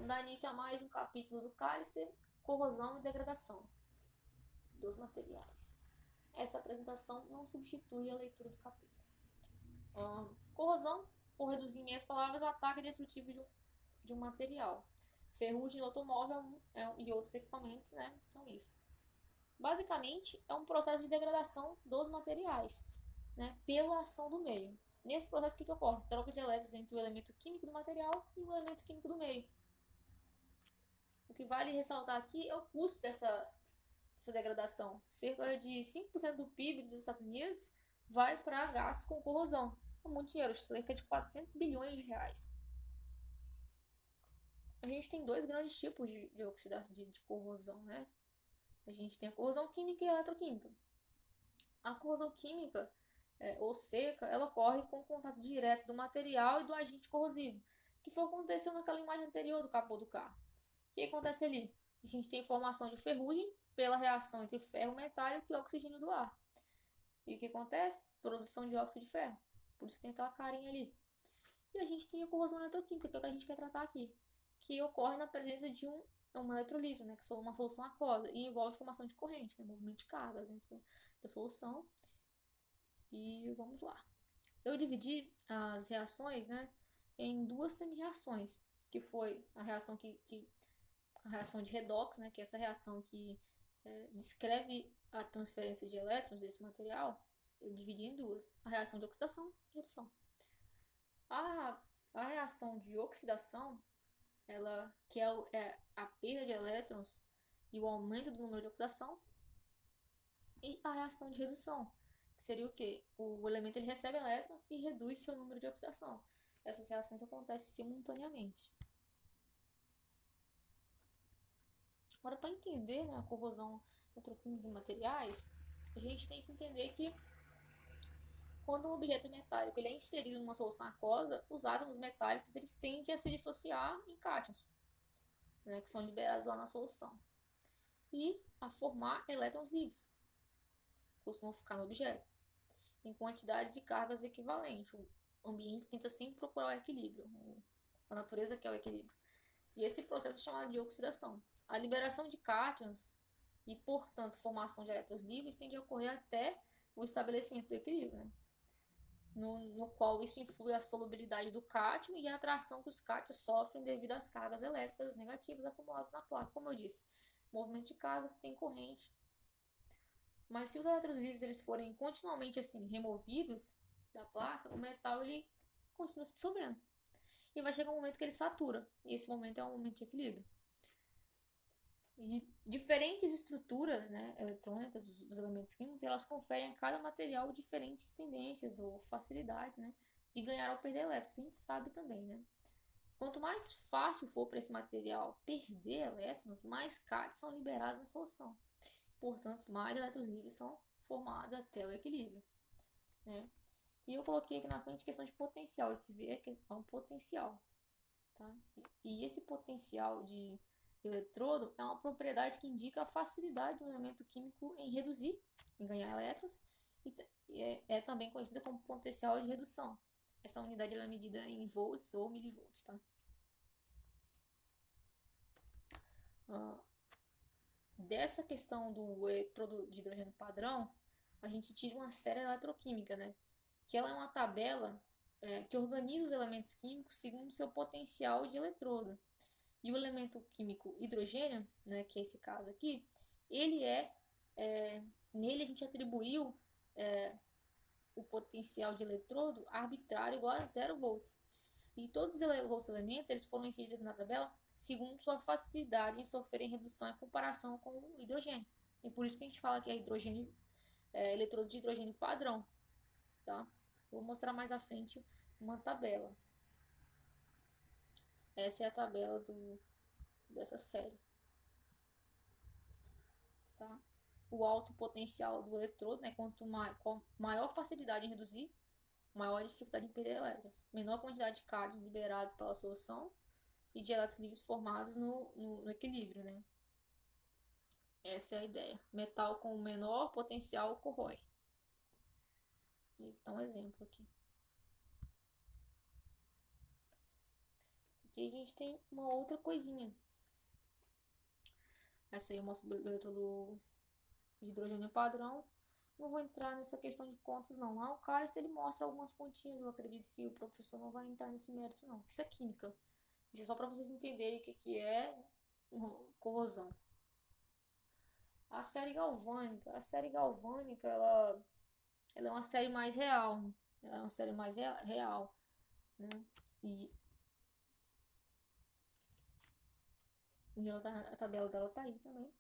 Vamos dar início a mais um capítulo do cálice, corrosão e degradação dos materiais. Essa apresentação não substitui a leitura do capítulo. Corrosão, por reduzir em minhas palavras, o ataque destrutivo de um material. Ferrugem no automóvel e outros equipamentos, né, são isso. Basicamente, é um processo de degradação dos materiais, né, pela ação do meio. Nesse processo, o que ocorre? Troca de elétrons entre o elemento químico do material e o elemento químico do meio. O que vale ressaltar aqui é o custo dessa degradação. Cerca de 5% do PIB dos Estados Unidos vai para gás com corrosão. É muito dinheiro, cerca de 400 bilhões de reais. A gente tem dois grandes tipos de oxidação de corrosão, né? A gente tem a corrosão química e a eletroquímica. A corrosão química, ou seca, ela ocorre com o contato direto do material e do agente corrosivo, que foi o que aconteceu naquela imagem anterior do capô do carro. O que acontece ali? A gente tem formação de ferrugem pela reação entre ferro metálico e oxigênio do ar. E o que acontece? Produção de óxido de ferro. Por isso tem aquela carinha ali. E a gente tem a corrosão eletroquímica, que é o que a gente quer tratar aqui, que ocorre na presença de um eletrolito, né, que é uma solução aquosa, e envolve formação de corrente, né, movimento de cargas dentro da solução. E vamos lá. Eu dividi as reações, né, em duas semi-reações, que foi a reação a reação de redox, né, que é essa reação que descreve a transferência de elétrons desse material. Eu dividi em duas: a reação de oxidação e redução. A, a reação de oxidação, ela que é a perda de elétrons e o aumento do número de oxidação, e a reação de redução, que seria o quê? O elemento ele recebe elétrons e reduz seu número de oxidação. Essas reações acontecem simultaneamente. Agora, para entender, né, a corrosão eletroquímica de materiais, a gente tem que entender que quando um objeto metálico ele é inserido numa solução aquosa, os átomos metálicos eles tendem a se dissociar em cátions, né, que são liberados lá na solução, e a formar elétrons livres, costumam ficar no objeto, em quantidade de cargas equivalentes. O ambiente tenta sempre procurar o equilíbrio, a natureza quer o equilíbrio. E esse processo é chamado de oxidação. A liberação de cátions e, portanto, formação de elétrons livres tende a ocorrer até o estabelecimento do equilíbrio, né? No qual isso influi a solubilidade do cátion e a atração que os cátions sofrem devido às cargas elétricas negativas acumuladas na placa. Como eu disse, movimento de cargas tem corrente. Mas se os elétrons livres eles forem continuamente assim removidos da placa, o metal ele continua se dissolvendo. E vai chegar um momento que ele satura. E esse momento é um momento de equilíbrio. E diferentes estruturas, né, eletrônicas dos elementos químicos, elas conferem a cada material diferentes tendências ou facilidades, né, de ganhar ou perder elétrons. A gente sabe também, né? Quanto mais fácil for para esse material perder elétrons, mais cátions são liberados na solução. Portanto, mais elétrons livres são formados até o equilíbrio, né? E eu coloquei aqui na frente questão de potencial. Esse V é um potencial, tá? E esse potencial de eletrodo é uma propriedade que indica a facilidade do elemento químico em reduzir, em ganhar elétrons, e é também conhecida como potencial de redução. Essa unidade é medida em volts ou milivolts, tá? Dessa questão do eletrodo de hidrogênio padrão, a gente tira uma série eletroquímica, né? Que ela é uma tabela que organiza os elementos químicos segundo seu potencial de eletrodo. E o elemento químico hidrogênio, né, que é esse caso aqui, ele nele a gente atribuiu o potencial de eletrodo arbitrário igual a 0 volts. E todos os outros elementos eles foram inseridos na tabela segundo sua facilidade em sofrerem redução em comparação com o hidrogênio. E por isso que a gente fala que é hidrogênio, eletrodo de hidrogênio padrão. Tá? Vou mostrar mais à frente uma tabela. Essa é a tabela dessa série. Tá? O alto potencial do eletrodo, né, quanto maior facilidade em reduzir, maior a dificuldade em perder elétrons. Menor quantidade de cátions liberados pela solução e de elétrons livres formados no equilíbrio. Né? Essa é a ideia. Metal com menor potencial corrói. Então, um exemplo aqui. E a gente tem uma outra coisinha. Essa aí eu mostro o elétrodo de hidrogênio padrão. Não vou entrar nessa questão de contas, não. Lá o cálice ele mostra algumas continhas. Eu acredito que o professor não vai entrar nesse mérito, não. Isso é química. Isso é só para vocês entenderem o que é corrosão. A série galvânica. A série galvânica, ela é uma série mais real. Ela é uma série mais real, né? E a tabela dela tá aí também.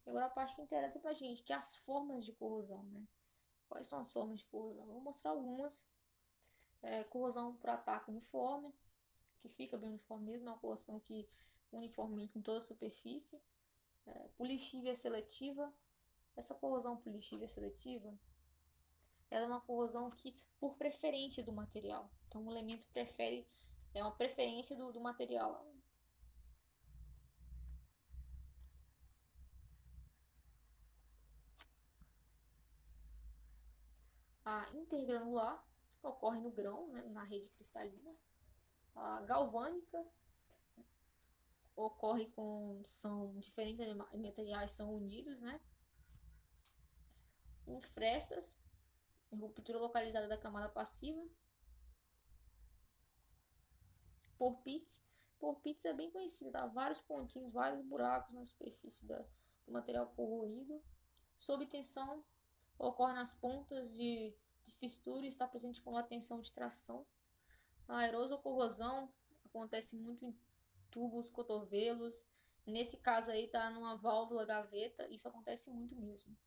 Agora a parte que interessa pra gente, que é as formas de corrosão, né? Quais são as formas de corrosão? Eu vou mostrar algumas. Corrosão por ataque uniforme, que fica bem uniforme mesmo, é uma corrosão que uniformemente em toda a superfície. Polixívia seletiva. Essa corrosão polixívia seletiva, ela é uma corrosão que, por preferência do material. Então, o elemento prefere, é uma preferência do material. A intergranular ocorre no grão, né, na rede cristalina. A galvânica ocorre são diferentes materiais são unidos, né? Em frestas, ruptura localizada da camada passiva. Por pits. Por pits é bem conhecido, dá vários pontinhos, vários buracos na superfície do material corroído. Sob tensão, ocorre nas pontas de fissura e está presente com a tensão de tração. A erosão-corrosão acontece muito em tubos, cotovelos. Nesse caso aí tá numa válvula gaveta, isso acontece muito mesmo.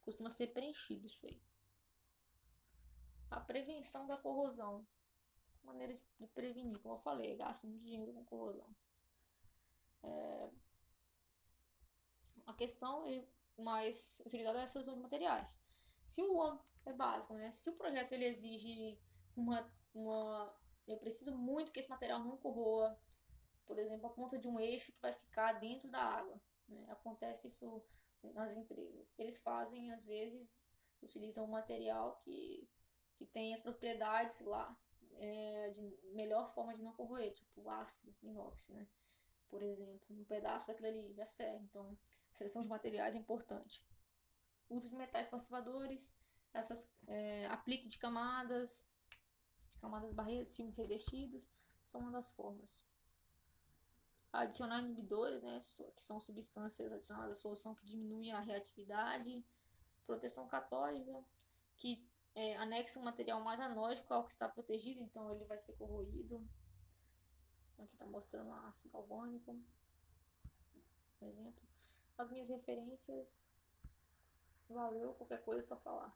Costuma ser preenchido isso aí. A prevenção da corrosão. Maneira de prevenir, como eu falei, gasto muito dinheiro com corrosão. A questão é mais utilizada é a seleção de materiais. Se o é básico, né? Se o projeto ele exige eu preciso muito que esse material não corroa, por exemplo, a ponta de um eixo que vai ficar dentro da água, né? Acontece isso nas empresas. Eles fazem, às vezes, utilizam um material que tem as propriedades lá de melhor forma de não corroer, tipo aço inox, né? Por exemplo, um pedaço daquilo ali já serve. Então, a seleção de materiais é importante. Uso de metais passivadores, aplique de camadas barreiras, filmes revestidos, são uma das formas. Adicionar inibidores, né, que são substâncias adicionadas à solução que diminuem a reatividade. Proteção católica, que anexa um material mais anódico ao que está protegido, então ele vai ser corroído. Aqui está mostrando aço galvânico, por exemplo. As minhas referências. Valeu, qualquer coisa é só falar.